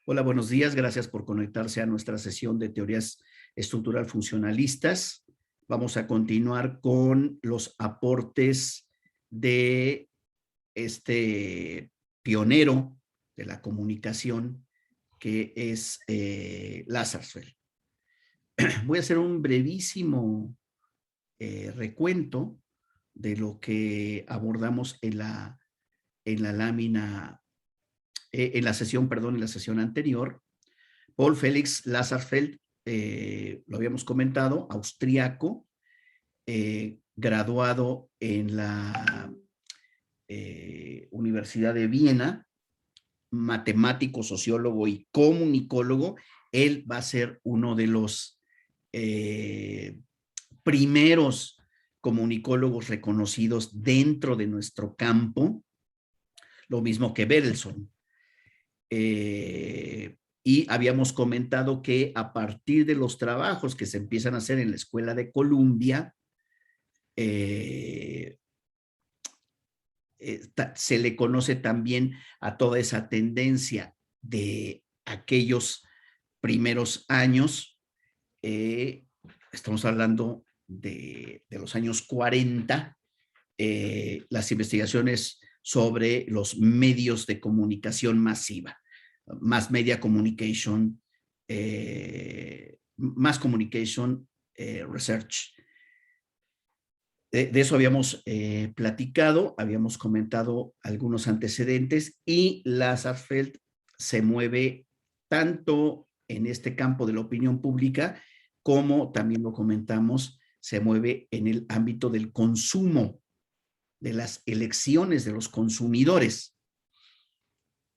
Hola, buenos días. Gracias por conectarse a nuestra sesión de teorías estructural funcionalistas. Vamos a continuar con los aportes de este pionero de la comunicación que es Lazarsfeld. Voy a hacer un brevísimo recuento de lo que abordamos en la lámina, en la sesión anterior. Paul Felix Lazarsfeld, lo habíamos comentado, austriaco, graduado en la Universidad de Viena, matemático, sociólogo y comunicólogo. Él va a ser uno de los primeros comunicólogos reconocidos dentro de nuestro campo, lo mismo que Berelson. Y habíamos comentado que a partir de los trabajos que se empiezan a hacer en la Escuela de Columbia, se le conoce también a toda esa tendencia de aquellos primeros años, estamos hablando de los años 40, las investigaciones sobre los medios de comunicación masiva, mass media communication, mass communication research. De eso habíamos platicado, habíamos comentado algunos antecedentes y Lazarsfeld se mueve tanto en este campo de la opinión pública como también lo comentamos, se mueve en el ámbito del consumo, de las elecciones de los consumidores.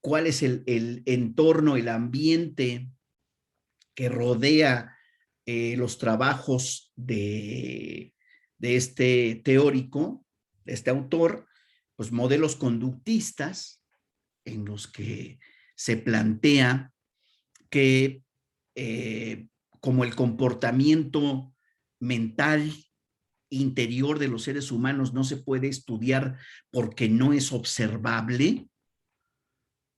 ¿Cuál es el entorno, el ambiente que rodea los trabajos de este teórico, de este autor? Pues modelos conductistas en los que se plantea que como el comportamiento mental interior de los seres humanos no se puede estudiar porque no es observable,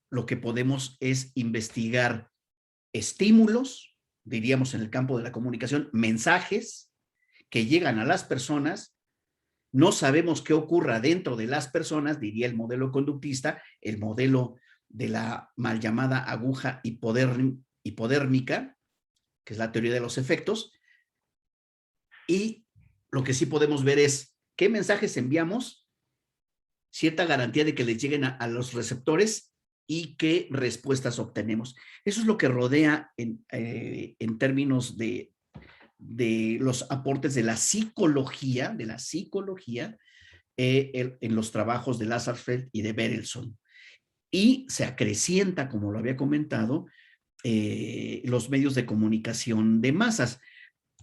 lo que podemos es investigar estímulos, diríamos en el campo de la comunicación, mensajes que llegan a las personas. No sabemos qué ocurra dentro de las personas, diría el modelo conductista, el modelo de la mal llamada aguja hipodérmica, que es la teoría de los efectos, y lo que sí podemos ver es qué mensajes enviamos, cierta garantía de que les lleguen a los receptores y qué respuestas obtenemos. Eso es lo que rodea en términos de los aportes de la psicología, en los trabajos de Lazarsfeld y de Berelson. Y se acrecienta, como lo había comentado, los medios de comunicación de masas.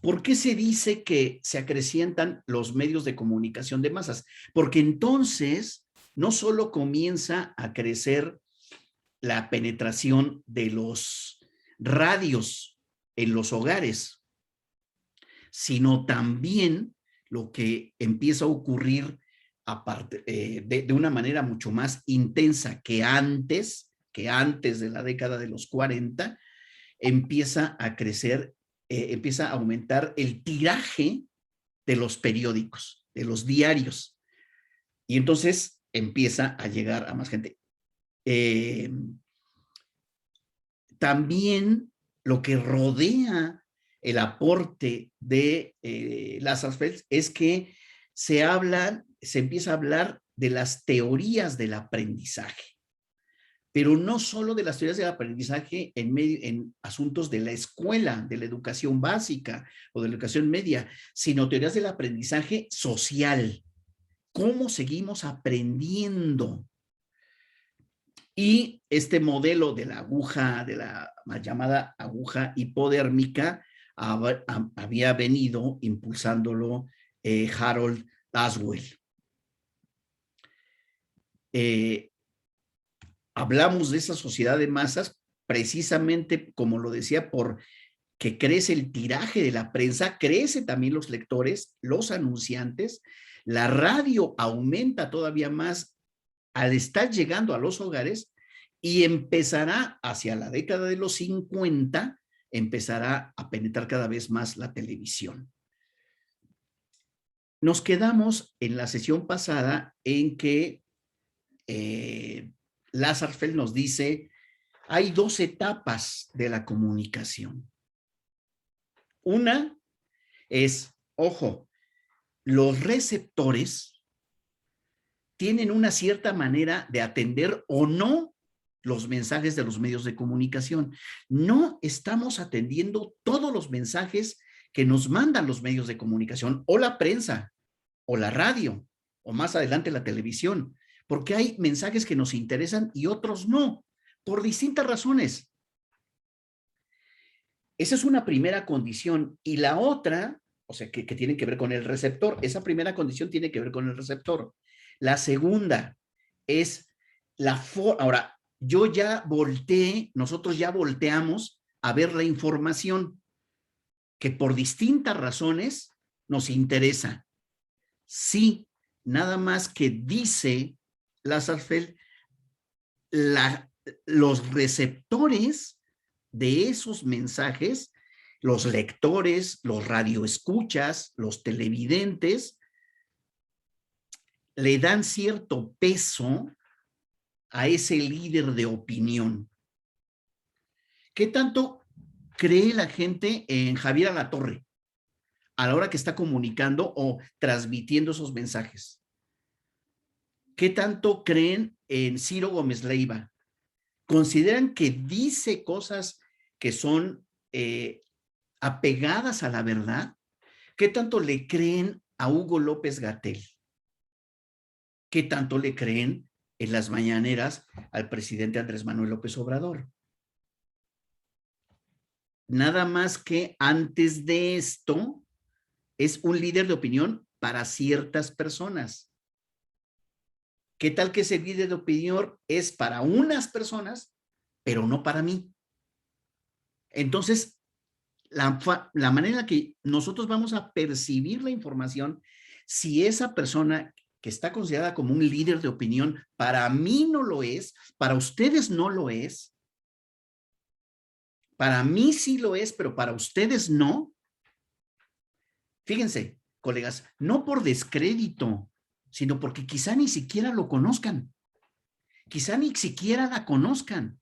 ¿Por qué se dice que se acrecientan los medios de comunicación de masas? Porque entonces no solo comienza a crecer la penetración de los radios en los hogares, sino también lo que empieza a ocurrir aparte, de una manera mucho más intensa que antes de la década de los 40, empieza a crecer, empieza a aumentar el tiraje de los periódicos, de los diarios, y entonces empieza a llegar a más gente. También lo que rodea el aporte de Lazarsfeld es que se empieza a hablar de las teorías del aprendizaje, pero no solo de las teorías del aprendizaje en asuntos de la escuela, de la educación básica o de la educación media, sino teorías del aprendizaje social. ¿Cómo seguimos aprendiendo? Y este modelo de la aguja, de la mal llamada aguja hipodérmica, había venido impulsándolo Harold Laswell. Hablamos de esa sociedad de masas precisamente, como lo decía, porque crece el tiraje de la prensa, crece también los lectores, los anunciantes, la radio aumenta todavía más al estar llegando a los hogares y empezará hacia la década de los 50, empezará a penetrar cada vez más la televisión. Nos quedamos en la sesión pasada en que Lazarsfeld nos dice, hay dos etapas de la comunicación. Una es, ojo, los receptores tienen una cierta manera de atender o no los mensajes de los medios de comunicación. No estamos atendiendo todos los mensajes que nos mandan los medios de comunicación o la prensa o la radio o más adelante la televisión, porque hay mensajes que nos interesan y otros no, por distintas razones. Esa es una primera condición. Y la otra, o sea, que tiene que ver con el receptor. Esa primera condición tiene que ver con el receptor. La segunda es la forma. Ahora, yo ya volteé, nosotros ya volteamos a ver la información que por distintas razones nos interesa. Sí, nada más que dice Lazarsfeld, los receptores de esos mensajes, los lectores, los radioescuchas, los televidentes, le dan cierto peso a ese líder de opinión. ¿Qué tanto cree la gente en Javier Alatorre a la hora que está comunicando o transmitiendo esos mensajes? ¿Qué tanto creen en Ciro Gómez Leiva? ¿Consideran que dice cosas que son apegadas a la verdad? ¿Qué tanto le creen a Hugo López-Gatell? ¿Qué tanto le creen en las mañaneras al presidente Andrés Manuel López Obrador? Nada más que antes de esto es un líder de opinión para ciertas personas. ¿Qué tal que ese líder de opinión es para unas personas, pero no para mí? Entonces, la manera en que nosotros vamos a percibir la información, si esa persona que está considerada como un líder de opinión, para mí no lo es, para ustedes no lo es, para mí sí lo es, pero para ustedes no. Fíjense, colegas, no por descrédito, sino porque quizá ni siquiera lo conozcan, quizá ni siquiera la conozcan.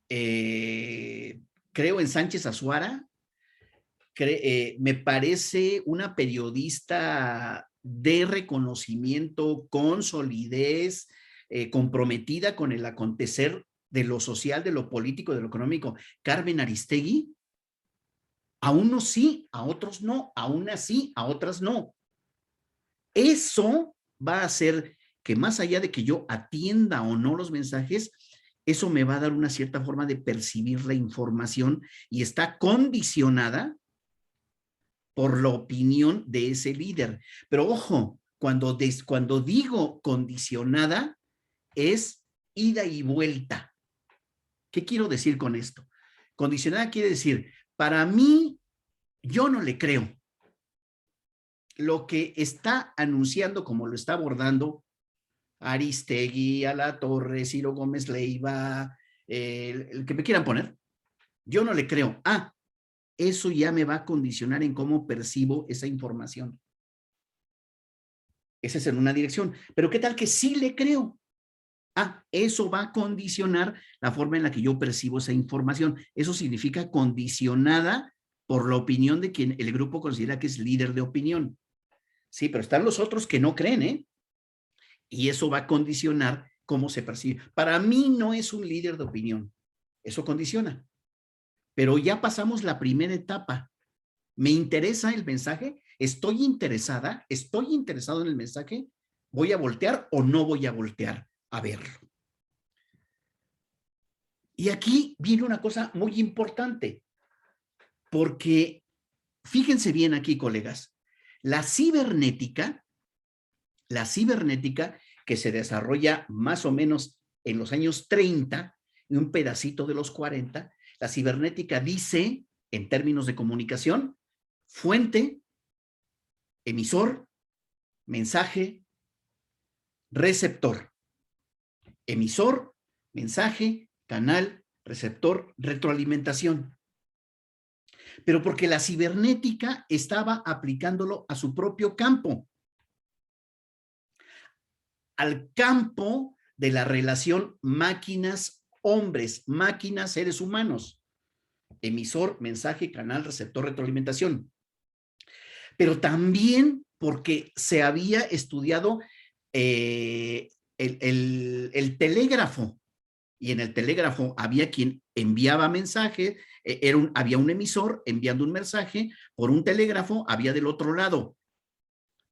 Creo en Sánchez Azuara, me parece una periodista de reconocimiento, con solidez, comprometida con el acontecer de lo social, de lo político, de lo económico. Carmen Aristegui, a unos sí, a otros no, a unas sí, a otras no. Eso va a hacer que más allá de que yo atienda o no los mensajes, eso me va a dar una cierta forma de percibir la información y está condicionada por la opinión de ese líder. Pero ojo, cuando digo condicionada, es ida y vuelta. ¿Qué quiero decir con esto? Condicionada quiere decir, para mí, yo no le creo. Lo que está anunciando, como lo está abordando Aristegui, Alatorre, Ciro Gómez Leiva, el que me quieran poner, yo no le creo. Eso ya me va a condicionar en cómo percibo esa información. Esa es en una dirección. Pero ¿qué tal que sí le creo? Eso va a condicionar la forma en la que yo percibo esa información. Eso significa condicionada por la opinión de quien el grupo considera que es líder de opinión. Sí, pero están los otros que no creen, ¿eh? Y eso va a condicionar cómo se percibe. Para mí no es un líder de opinión. Eso condiciona. Pero ya pasamos la primera etapa. ¿Me interesa el mensaje? ¿Estoy interesada? ¿Estoy interesado en el mensaje? ¿Voy a voltear o no voy a voltear a verlo? Y aquí viene una cosa muy importante, porque fíjense bien aquí, colegas, la cibernética que se desarrolla más o menos en los años 30 y un pedacito de los 40, la cibernética dice, en términos de comunicación, fuente, emisor, mensaje, receptor. Emisor, mensaje, canal, receptor, retroalimentación. Pero porque la cibernética estaba aplicándolo a su propio campo, al campo de la relación máquinas-hombres, máquinas-seres humanos. Emisor, mensaje, canal, receptor, retroalimentación. Pero también porque se había estudiado el telégrafo, y en el telégrafo había quien enviaba mensajes, había un emisor enviando un mensaje por un telégrafo, había del otro lado,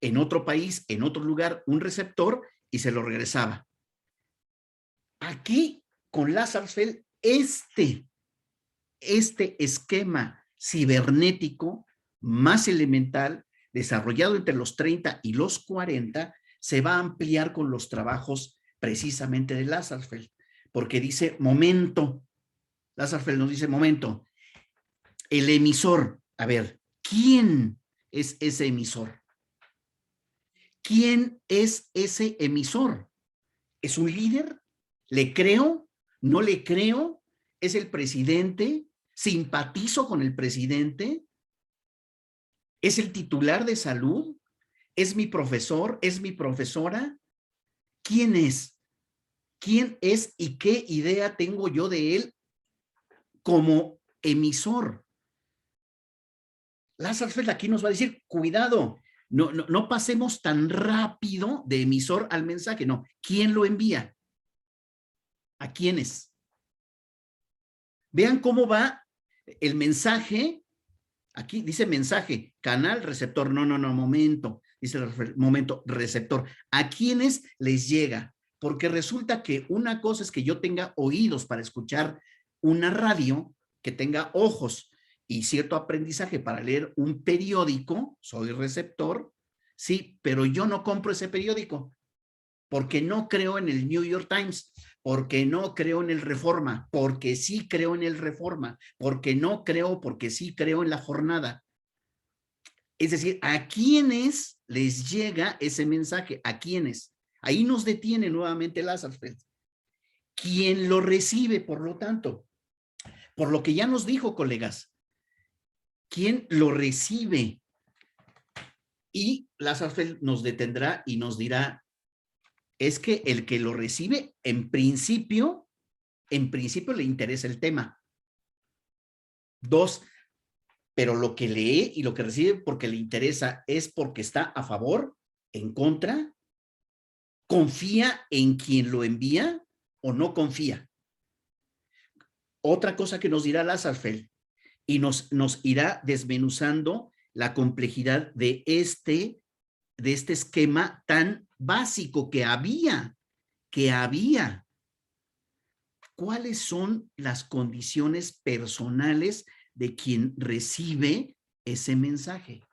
en otro país, en otro lugar, un receptor y se lo regresaba. Aquí, con Lazarsfeld, este esquema cibernético más elemental, desarrollado entre los 30 y los 40, se va a ampliar con los trabajos precisamente de Lazarsfeld, porque dice momento, Lazarsfeld nos dice momento, el emisor, a ver, ¿quién es ese emisor? ¿Quién es ese emisor? ¿Es un líder? ¿Le creo? ¿No le creo? ¿Es el presidente? ¿Simpatizo con el presidente? ¿Es el titular de salud? ¿Es mi profesor? ¿Es mi profesora? ¿Quién es? ¿Quién es y qué idea tengo yo de él como emisor? Lazarsfeld aquí nos va a decir, cuidado, no pasemos tan rápido de emisor al mensaje, no. ¿Quién lo envía? ¿A quiénes? Vean cómo va el mensaje. Aquí dice mensaje, canal, receptor. No, momento. Dice momento, receptor. ¿A quiénes les llega? Porque resulta que una cosa es que yo tenga oídos para escuchar una radio, que tenga ojos y cierto aprendizaje para leer un periódico, soy receptor, sí, pero yo no compro ese periódico porque no creo en el New York Times, porque no creo en el Reforma, porque sí creo en el Reforma, porque no creo, porque sí creo en la Jornada. Es decir, ¿a quiénes les llega ese mensaje? ¿A quiénes? Ahí nos detiene nuevamente Lazarsfeld. ¿Quién lo recibe, por lo tanto? Por lo que ya nos dijo, colegas, ¿quién lo recibe? Y Lazarsfeld nos detendrá y nos dirá, es que el que lo recibe, en principio le interesa el tema. 2, pero lo que lee y lo que recibe porque le interesa es porque está a favor, en contra, confía en quien lo envía o no confía. Otra cosa que nos dirá Lazarsfeld y nos irá desmenuzando la complejidad de este esquema tan básico que había. ¿Cuáles son las condiciones personales de quien recibe ese mensaje?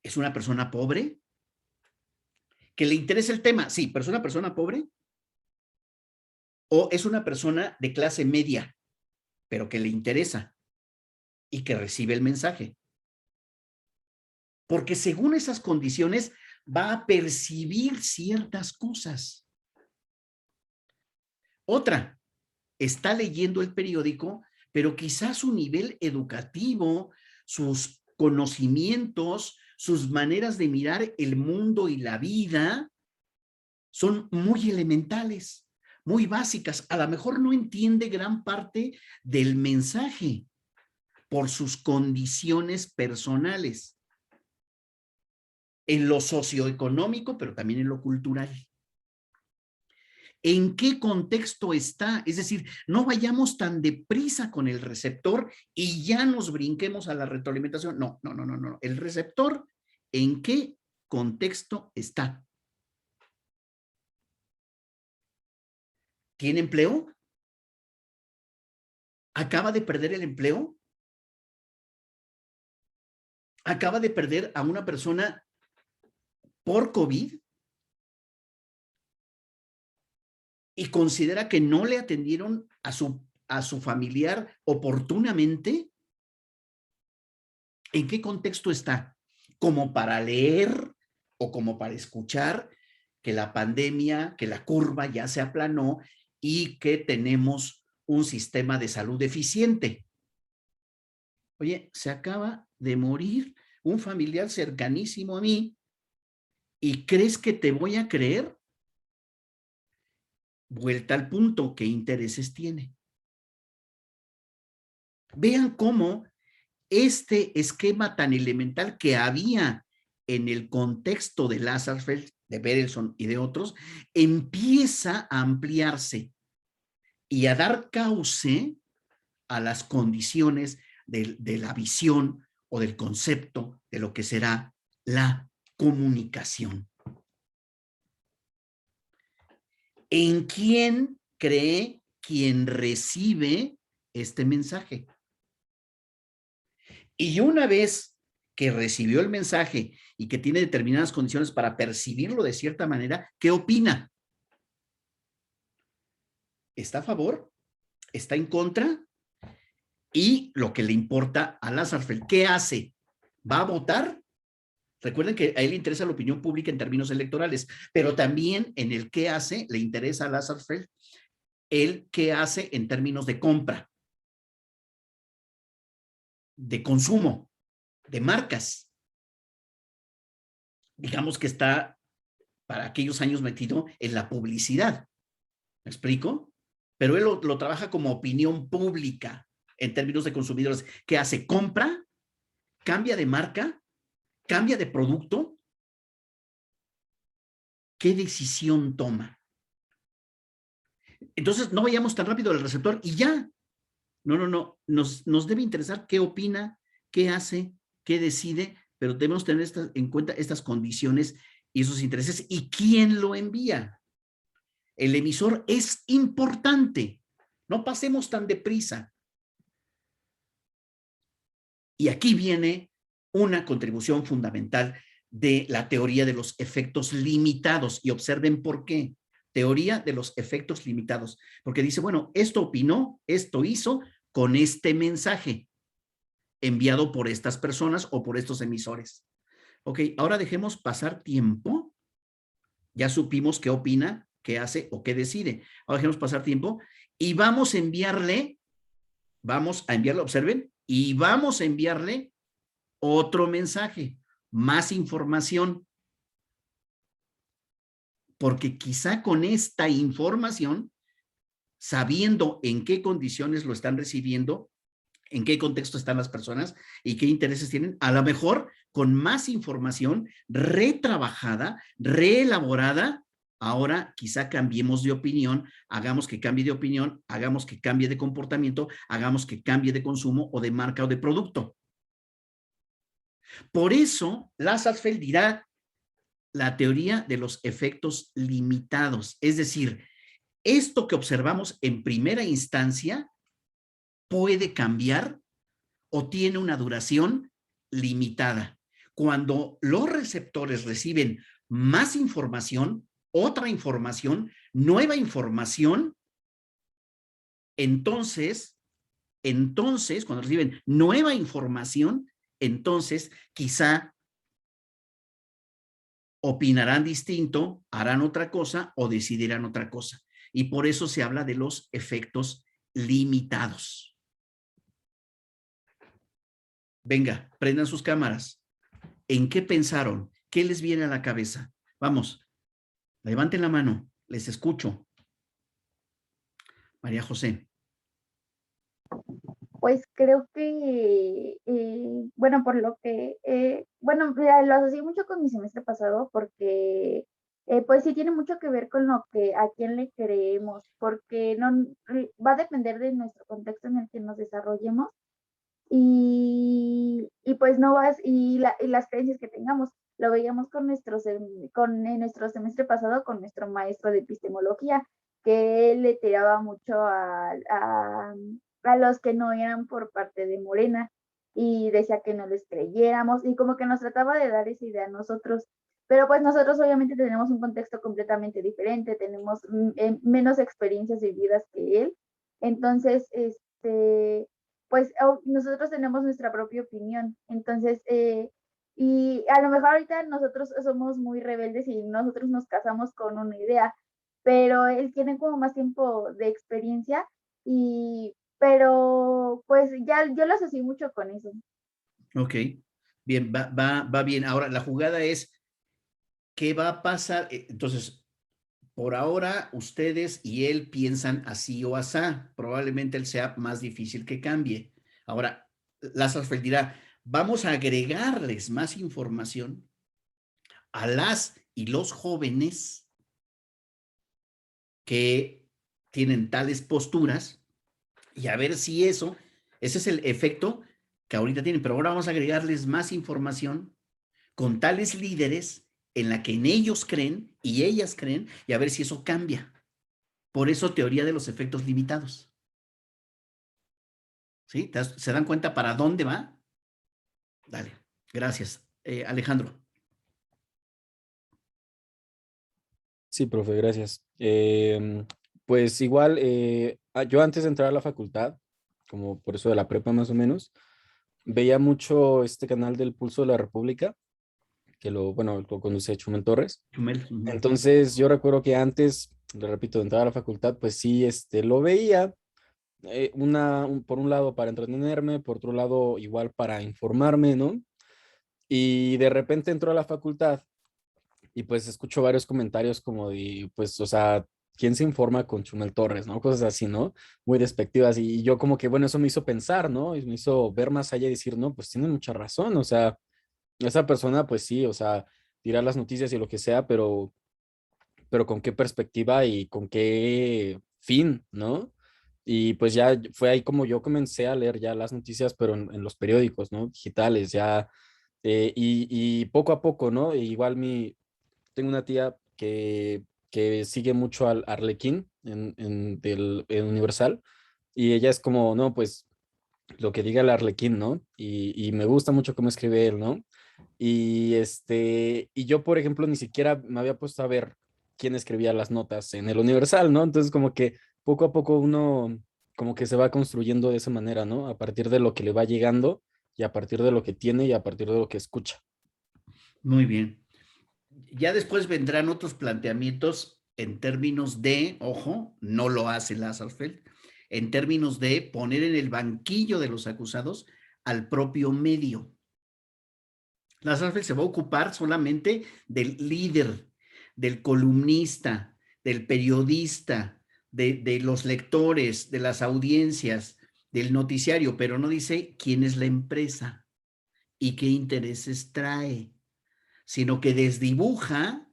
¿Es una persona pobre? ¿Que le interesa el tema? Sí, pero ¿es una persona pobre? ¿O es una persona de clase media, pero que le interesa y que recibe el mensaje? Porque según esas condiciones va a percibir ciertas cosas. Otra, está leyendo el periódico, pero quizás su nivel educativo, sus conocimientos, sus maneras de mirar el mundo y la vida son muy elementales, muy básicas. A lo mejor no entiende gran parte del mensaje por sus condiciones personales, en lo socioeconómico, pero también en lo cultural. ¿En qué contexto está? Es decir, no vayamos tan deprisa con el receptor y ya nos brinquemos a la retroalimentación. No. El receptor, ¿en qué contexto está? ¿Tiene empleo? ¿Acaba de perder el empleo? ¿Acaba de perder a una persona por COVID? ¿Y considera que no le atendieron a su familiar oportunamente? ¿En qué contexto está? ¿Como para leer o como para escuchar que la pandemia, que la curva ya se aplanó y que tenemos un sistema de salud eficiente. Oye, se acaba de morir un familiar cercanísimo a mí y ¿crees que te voy a creer? Vuelta al punto, ¿qué intereses tiene? Vean cómo este esquema tan elemental que había en el contexto de Lazarsfeld, de Berelson y de otros, empieza a ampliarse y a dar cauce a las condiciones de la visión o del concepto de lo que será la comunicación. ¿En quién cree quien recibe este mensaje? Y una vez que recibió el mensaje y que tiene determinadas condiciones para percibirlo de cierta manera, ¿qué opina? ¿Está a favor? ¿Está en contra? Y lo que le importa a Lazarsfeld, ¿qué hace? ¿Va a votar? Recuerden que a él le interesa la opinión pública en términos electorales, pero también en el qué hace le interesa a Lazarsfeld el qué hace en términos de compra, de consumo, de marcas. Digamos que está para aquellos años metido en la publicidad. ¿Me explico? Pero él lo trabaja como opinión pública en términos de consumidores. ¿Qué hace? ¿Compra? ¿Cambia de marca? ¿Cambia de producto? ¿Qué decisión toma? Entonces, no vayamos tan rápido al receptor y ya. No. Nos debe interesar qué opina, qué hace, qué decide, pero debemos tener en cuenta estas condiciones y esos intereses y quién lo envía. El emisor es importante. No pasemos tan deprisa. Y aquí viene una contribución fundamental de la teoría de los efectos limitados. Y observen por qué. Teoría de los efectos limitados. Porque dice, bueno, esto opinó, esto hizo con este mensaje enviado por estas personas o por estos emisores. Ok, ahora dejemos pasar tiempo. Ya supimos qué opina, qué hace o qué decide. Ahora dejemos pasar tiempo y vamos a enviarle, observen, y vamos a enviarle otro mensaje, más información, porque quizá con esta información, sabiendo en qué condiciones lo están recibiendo, en qué contexto están las personas y qué intereses tienen, a lo mejor con más información retrabajada, reelaborada, ahora quizá cambiemos de opinión, hagamos que cambie de opinión, hagamos que cambie de comportamiento, hagamos que cambie de consumo o de marca o de producto. Por eso, Lazarsfeld dirá la teoría de los efectos limitados, es decir, esto que observamos en primera instancia puede cambiar o tiene una duración limitada. Cuando los receptores reciben más información, otra información, nueva información, entonces, cuando reciben nueva información, entonces quizá opinarán distinto, harán otra cosa o decidirán otra cosa. Y por eso se habla de los efectos limitados. Venga, prendan sus cámaras. ¿En qué pensaron? ¿Qué les viene a la cabeza? Vamos, levanten la mano, les escucho. María José. Pues creo que, bueno, por lo que, bueno, mira, lo asocié mucho con mi semestre pasado porque, pues sí tiene mucho que ver con lo que, a quién le creemos, porque no, va a depender de nuestro contexto en el que nos desarrollemos y pues no vas, y las creencias que tengamos. Lo veíamos con en nuestro semestre pasado con nuestro maestro de epistemología, que él le tiraba mucho a los que no eran por parte de Morena y decía que no les creyéramos y como que nos trataba de dar esa idea a nosotros. Pero pues nosotros obviamente tenemos un contexto completamente diferente, tenemos menos experiencias vividas que él. Entonces, pues nosotros tenemos nuestra propia opinión. Entonces, Y a lo mejor ahorita nosotros somos muy rebeldes y nosotros nos casamos con una idea, pero él tiene como más tiempo de experiencia pero pues ya yo lo asocié mucho con eso. Ok, bien, va bien. Ahora, la jugada es, ¿qué va a pasar? Entonces, por ahora, ustedes y él piensan así o asá. Probablemente él sea más difícil que cambie. Ahora, Lazarsfeld dirá, vamos a agregarles más información a las y los jóvenes que tienen tales posturas y a ver si ese es el efecto que ahorita tienen, pero ahora vamos a agregarles más información con tales líderes en la que en ellos creen y ellas creen y a ver si eso cambia. Por eso teoría de los efectos limitados. ¿Sí? ¿Se dan cuenta para dónde va? Dale, gracias. Alejandro. Sí, profe, gracias. Pues igual, yo antes de entrar a la facultad, como por eso de la prepa más o menos, veía mucho este canal del Pulso de la República, que bueno, lo conduce Chumel Torres. Chumel. Entonces yo recuerdo que antes, le repito, de entrar a la facultad, pues sí, lo veía, por un lado para entretenerme, por otro lado igual para informarme, ¿no? Y de repente entró a la facultad y pues escucho varios comentarios como de, pues, o sea, ¿quién se informa con Chumel Torres, no? Cosas así, ¿no? Muy despectivas. Y yo como que, bueno, eso me hizo pensar, ¿no? Y me hizo ver más allá y decir, no, pues tiene mucha razón, o sea, esa persona, pues sí, o sea, dirá las noticias y lo que sea, pero con qué perspectiva y con qué fin, ¿no? Y pues ya fue ahí como yo comencé a leer ya las noticias, pero en los periódicos, ¿no? Digitales, ya, y poco a poco, ¿no? Igual tengo una tía que sigue mucho al Arlequín en Universal, y ella es como, no, pues lo que diga el Arlequín, ¿no? Y me gusta mucho cómo escribe él, ¿no? Y yo, por ejemplo, ni siquiera me había puesto a ver quién escribía las notas en el Universal, ¿no? Entonces, como que poco a poco uno como que se va construyendo de esa manera, ¿no? A partir de lo que le va llegando y a partir de lo que tiene y a partir de lo que escucha. Muy bien. Ya después vendrán otros planteamientos en términos de, ojo, no lo hace Lazarsfeld, en términos de poner en el banquillo de los acusados al propio medio. Lazarsfeld se va a ocupar solamente del líder, del columnista, del periodista, de los lectores, de las audiencias, del noticiario, pero no dice quién es la empresa y qué intereses trae, sino que desdibuja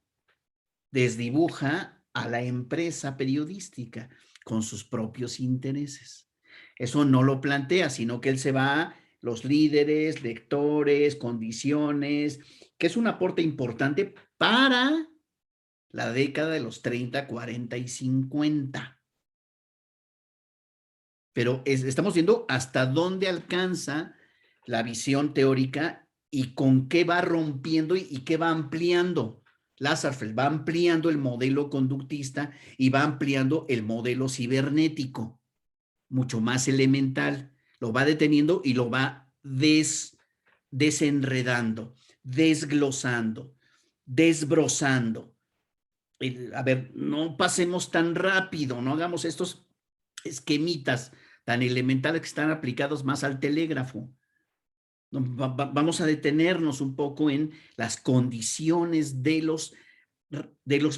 a la empresa periodística con sus propios intereses. Eso no lo plantea, sino que él se va a los líderes, lectores, condiciones, que es un aporte importante para la década de los 30, 40 y 50. Pero estamos viendo hasta dónde alcanza la visión teórica y con qué va rompiendo y qué va ampliando. Lazarsfeld va ampliando el modelo conductista y va ampliando el modelo cibernético, mucho más elemental. Lo va deteniendo y lo va desenredando, desglosando, desbrozando. A ver, no pasemos tan rápido, no hagamos estos esquemitas tan elementales que están aplicados más al telégrafo. Vamos a detenernos un poco en las condiciones de los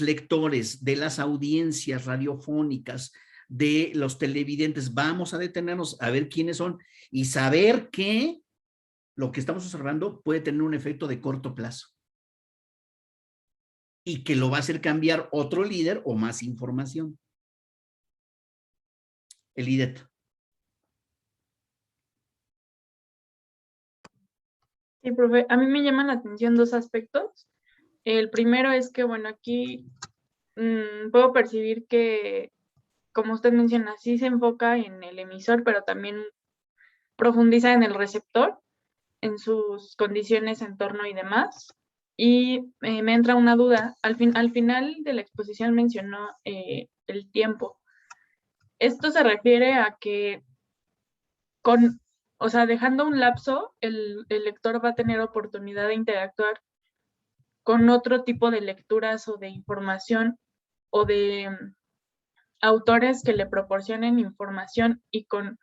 lectores, de las audiencias radiofónicas, de los televidentes. Vamos a detenernos a ver quiénes son y saber que lo que estamos observando puede tener un efecto de corto plazo y que lo va a hacer cambiar otro líder o más información. El IDET. Sí, profe, a mí me llaman la atención dos aspectos. El primero es que, bueno, aquí puedo percibir que, como usted menciona, sí se enfoca en el emisor, pero también profundiza en el receptor, en sus condiciones, entorno y demás. Y me entra una duda. Al final de la exposición mencionó el tiempo. Esto se refiere a que con o sea, dejando un lapso, el lector va a tener oportunidad de interactuar con otro tipo de lecturas o de información o de autores que le proporcionen información y con,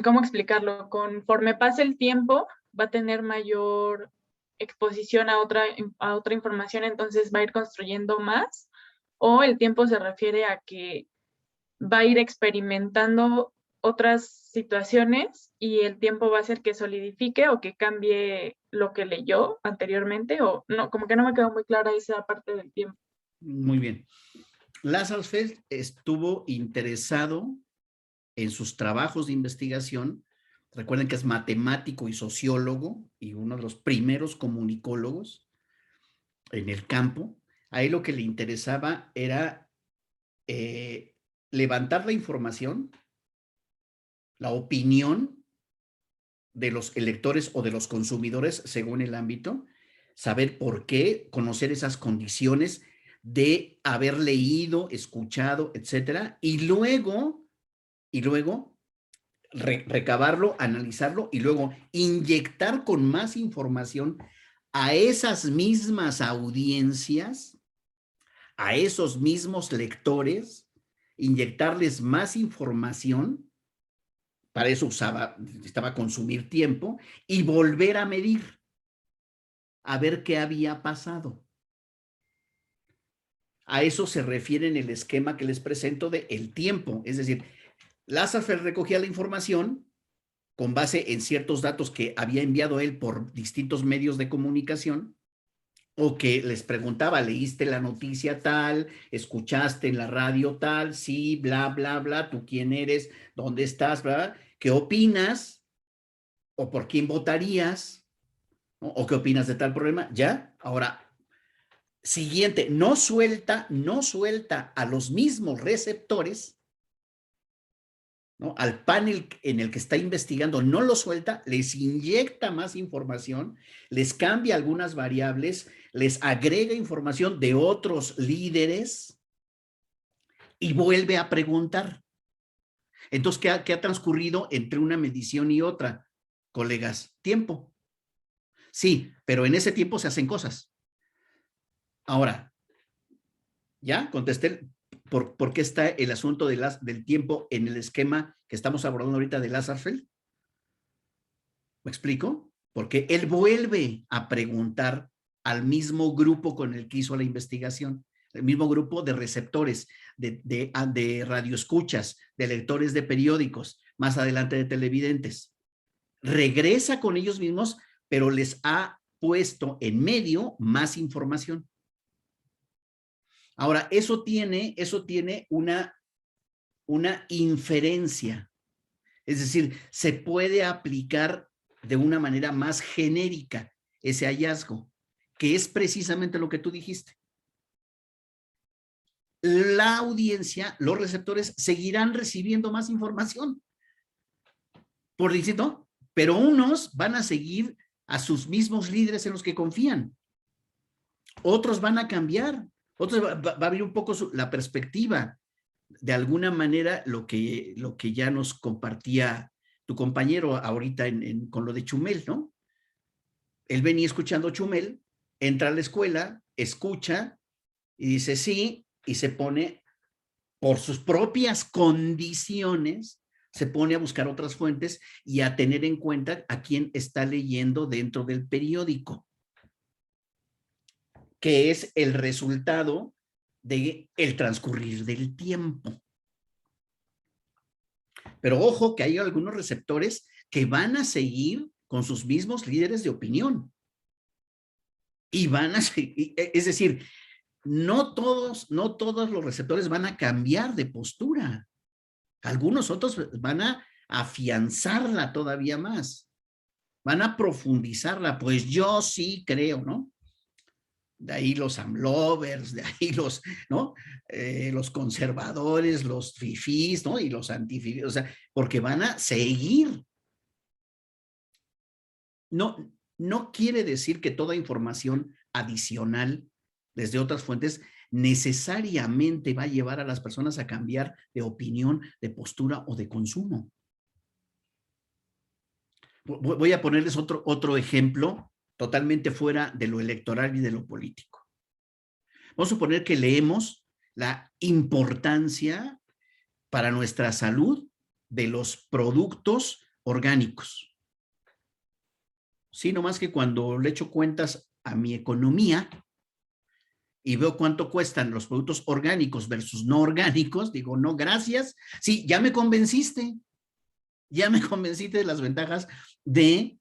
¿cómo explicarlo? Conforme pase el tiempo, va a tener mayor exposición a otra información, entonces va a ir construyendo más, o el tiempo se refiere a que va a ir experimentando otras situaciones y el tiempo va a hacer que solidifique o que cambie lo que leyó anteriormente, o no, como que no me quedó muy clara esa parte del tiempo. Muy bien. Lazarsfeld estuvo interesado en sus trabajos de investigación. Recuerden que es matemático y sociólogo y uno de los primeros comunicólogos en el campo. A él lo que le interesaba era levantar la información, la opinión de los electores o de los consumidores según el ámbito, saber por qué, conocer esas condiciones de haber leído, escuchado, etcétera, y luego recabarlo, analizarlo y luego inyectar con más información a esas mismas audiencias, a esos mismos lectores, inyectarles más información. Para eso necesitaba consumir tiempo y volver a medir, a ver qué había pasado. A eso se refiere en el esquema que les presento de el tiempo. Es decir, Lazarsfeld recogía la información con base en ciertos datos que había enviado él por distintos medios de comunicación, o que les preguntaba, ¿leíste la noticia tal? ¿Escuchaste en la radio tal? Sí, bla, bla, bla. ¿Tú quién eres? ¿Dónde estás? Bla, bla. ¿Qué opinas? ¿O por quién votarías? ¿No? ¿O qué opinas de tal problema? ¿Ya? Ahora, siguiente, no suelta a los mismos receptores, ¿no? Al panel en el que está investigando, no lo suelta, les inyecta más información, les cambia algunas variables, les agrega información de otros líderes y vuelve a preguntar. Entonces, ¿qué ha transcurrido entre una medición y otra, colegas? Tiempo. Sí, pero en ese tiempo se hacen cosas. Ahora, ya contesté por qué está el asunto del tiempo en el esquema que estamos abordando ahorita de Lazarsfeld. ¿Me explico? Porque él vuelve a preguntar al mismo grupo con el que hizo la investigación, el mismo grupo de receptores, de radioescuchas, de lectores de periódicos, más adelante de televidentes. Regresa con ellos mismos, pero les ha puesto en medio más información. Ahora, eso tiene una inferencia. Es decir, se puede aplicar de una manera más genérica ese hallazgo, que es precisamente lo que tú dijiste. La audiencia, los receptores, seguirán recibiendo más información. Por distinto, pero unos van a seguir a sus mismos líderes en los que confían. Otros van a cambiar. Otros va a abrir un poco la perspectiva. De alguna manera, lo que ya nos compartía tu compañero ahorita con lo de Chumel, ¿no? Él venía escuchando Chumel, entra a la escuela, escucha y dice sí, y se pone por sus propias condiciones, se pone a buscar otras fuentes y a tener en cuenta a quién está leyendo dentro del periódico, que es el resultado del transcurrir del tiempo. Pero ojo que hay algunos receptores que van a seguir con sus mismos líderes de opinión. Y van a seguir, es decir, no todos los receptores van a cambiar de postura. Algunos otros van a afianzarla todavía más. Van a profundizarla. Pues yo sí creo, ¿no? De ahí los amlovers, de ahí los, ¿no? Los conservadores, los fifís, ¿no? Y los antififís, o sea, porque van a seguir. No quiere decir que toda información adicional desde otras fuentes necesariamente va a llevar a las personas a cambiar de opinión, de postura o de consumo. Voy a ponerles otro ejemplo totalmente fuera de lo electoral y de lo político. Vamos a suponer que leemos la importancia para nuestra salud de los productos orgánicos. Sí, nomás que cuando le echo cuentas a mi economía y veo cuánto cuestan los productos orgánicos versus no orgánicos, digo, no, gracias. Sí, ya me convenciste de las ventajas de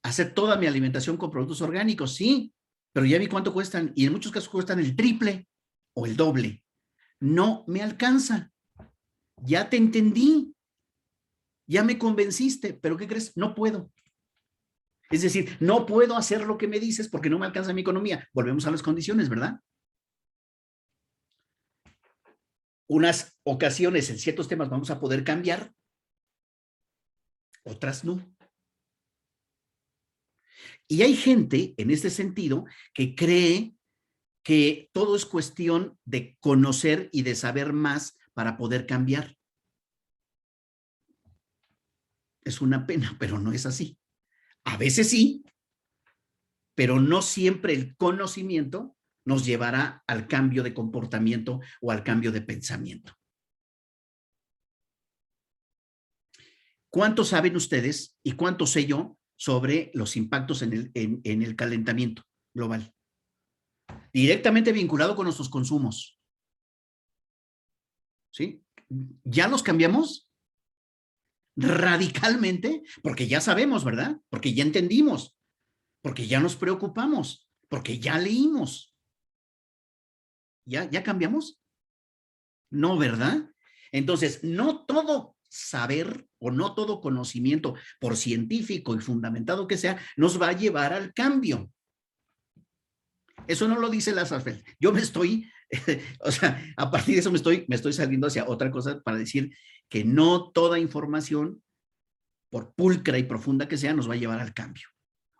hacer toda mi alimentación con productos orgánicos, sí, pero ya vi cuánto cuestan y en muchos casos cuestan el triple o el doble. No me alcanza. Ya te entendí. Ya me convenciste, pero ¿qué crees? No puedo. Es decir, no puedo hacer lo que me dices porque no me alcanza mi economía. Volvemos a las condiciones, ¿verdad? Unas ocasiones en ciertos temas vamos a poder cambiar, otras no. Y hay gente en este sentido que cree que todo es cuestión de conocer y de saber más para poder cambiar. Es una pena, pero no es así. A veces sí, pero no siempre el conocimiento nos llevará al cambio de comportamiento o al cambio de pensamiento. ¿Cuánto saben ustedes y cuánto sé yo sobre los impactos en el calentamiento global? Directamente vinculado con nuestros consumos. ¿Sí? ¿Ya los cambiamos? Radicalmente, porque ya sabemos, ¿verdad? Porque ya entendimos, porque ya nos preocupamos, porque ya leímos. ¿Ya cambiamos? No, ¿verdad? Entonces, no todo saber o no todo conocimiento, por científico y fundamentado que sea, nos va a llevar al cambio. Eso no lo dice Lazarsfeld. Yo me estoy, o sea, a partir de eso me estoy saliendo hacia otra cosa para decir que no toda información, por pulcra y profunda que sea, nos va a llevar al cambio.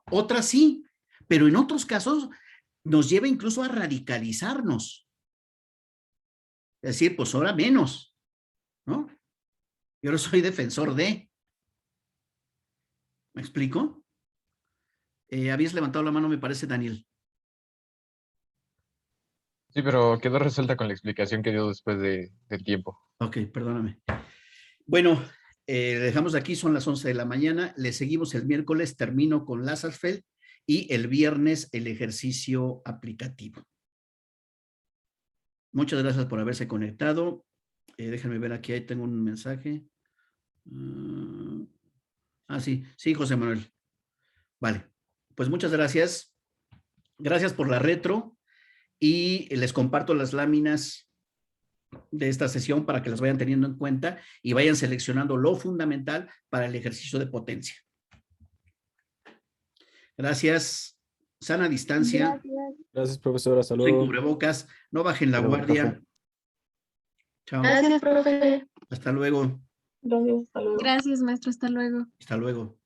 Otras sí, pero en otros casos nos lleva incluso a radicalizarnos. Es decir, pues ahora menos, ¿no? Yo no soy defensor de. ¿Me explico? Habías levantado la mano, me parece, Daniel. Sí, pero quedó resuelta con la explicación que dio después del tiempo. Ok, perdóname. Bueno, dejamos aquí, son las 11 de la mañana. Le seguimos el miércoles, termino con Lazarsfeld y el viernes el ejercicio aplicativo. Muchas gracias por haberse conectado. Déjenme ver aquí, ahí tengo un mensaje. Sí, José Manuel. Vale, pues muchas gracias. Gracias por la retro y les comparto las láminas de esta sesión para que las vayan teniendo en cuenta y vayan seleccionando lo fundamental para el ejercicio de potencia. Gracias. Sana distancia. Gracias. Gracias, profesora. Hasta Usen luego. cubrebocas. No bajen la Hasta luego, guardia. profe. Chao. Gracias, profe. Hasta luego. Gracias, hasta luego. Gracias, maestro. Hasta luego. Hasta luego.